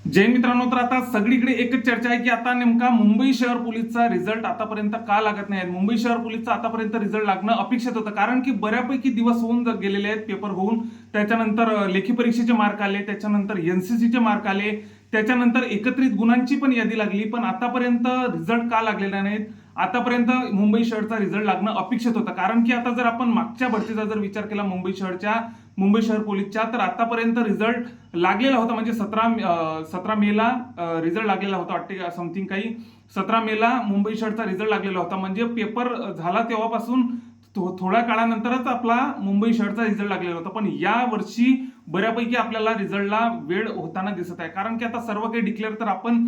जय मित्रांनो, तर आता सगळीकडे एकच चर्चा आहे की आता नेमका मुंबई शहर पोलीसचा रिझल्ट आतापर्यंत का लागत नाही. मुंबई शहर पोलीसचा आतापर्यंत रिझल्ट लागणं अपेक्षित होतं, कारण की बऱ्यापैकी दिवस होऊन गेलेले आहेत पेपर होऊन. त्याच्यानंतर लेखी परीक्षेचे मार्क आले, त्याच्यानंतर एनसीसीचे मार्क आले, त्याच्यानंतर एकत्रित गुणांची पण यादी लागली, पण आतापर्यंत रिझल्ट का लागलेला नाहीत. आतापर्यंत मुंबई शहरचा रिझल्ट लागणं अपेक्षित होतं, कारण की आता जर आपण मागच्या भरतीचा जर विचार केला मुंबई शहर पोलीसच्या, तर आतापर्यंत रिझल्ट लागलेला होता. म्हणजे 17 मेला रिझल्ट लागलेला होता वाटते, समथिंग काही 17 मेला मुंबई शहरचा रिझल्ट लागलेला होता. म्हणजे पेपर झाला तेव्हापासून थोड्या काळानंतरच आपला मुंबई शहरचा रिझल्ट लागलेला होता. पण या वर्षी बऱ्यापैकी आपल्याला रिझल्टला वेळ होताना दिसत आहे, कारण की आता सर्व काही डिक्लेअर तर आपण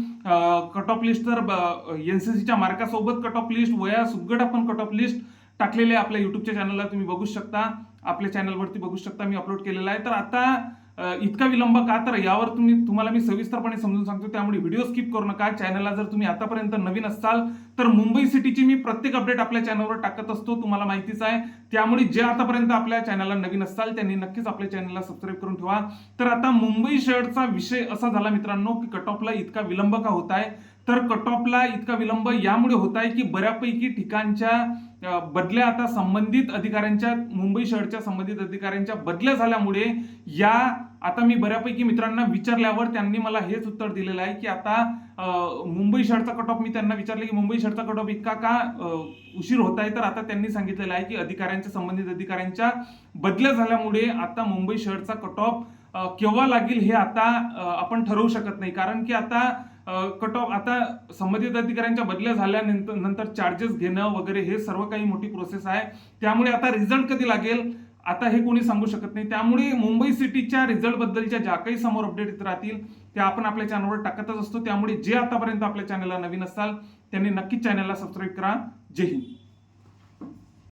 कट ऑफ लिस्ट तर एनसीसीच्या मार्कासोबत कट ऑफ लिस्ट वया सुगड आपण कट ऑफ लिस्ट टाकलेले आपल्या युट्यूबच्या चॅनलला तुम्ही बघू शकता, आपल्या चॅनलवरती बघू शकता, मी अपलोड केलेला आहे. तर आता इतका विलंब का, तर यावर तुम्हाला मी सविस्तरपणे समजून सांगतो, त्यामुळे व्हिडिओ स्किप करू नका. चॅनलला जर तुम्ही आतापर्यंत नवीन असाल तर मुंबई सिटीची मी प्रत्येक अपडेट आपल्या चॅनलवर टाकत असतो, तुम्हाला माहितीच आहे. त्यामुळे जे आतापर्यंत आपल्या चॅनलला नवीन असाल त्यांनी नक्कीच आपल्या चॅनलला सबस्क्राईब करून ठेवा. तर आता मुंबई शहरचा विषय असा झाला मित्रांनो की कट ऑफला इतका विलंब का होत आहे, तर कट ऑफला इतका विलंब यामुळे होत आहे की बऱ्यापैकी ठिकाणच्या बदल्या आता संबंधित अधिकाऱ्यांच्या, मुंबई शहरच्या संबंधित अधिकाऱ्यांच्या बदल्या झाल्यामुळे आता मी बऱ्यापैकी मित्रांना विचारल्यावर त्यांनी मला हेच उत्तर दिलेलं आहे की आता मुंबई शहरचा कट ऑफ, मी त्यांना विचारलं की मुंबई शहरचा कट ऑफ इतका का उशीर होत आहे, तर आता त्यांनी सांगितलेलं आहे की संबंधित अधिकाऱ्यांच्या बदल्या झाल्यामुळे आता मुंबई शहरचा कट ऑफ केव्हा लागेल हे आता आपण ठरवू शकत नाही. कारण की आता कट ऑफ, आता संबंधित अधिकाऱ्यांच्या बदल्या झाल्यानंतर चार्जेस घेणं वगैरे हे सर्व काही मोठी प्रोसेस आहे. त्यामुळे आता रिझल्ट कधी लागेल आता हे कोणी सांगू शकत नाही. त्यामुळे मुंबई सिटीच्या रिझल्ट बद्दलच्या ज्या काही समोर अपडेट येत राहतील त्या आपण आपल्या चॅनलवर टाकतच असतो. त्यामुळे जे आतापर्यंत आपल्या चॅनलला नवीन असाल त्यांनी नक्कीच चॅनलला सबस्क्राईब करा. जय हिंद.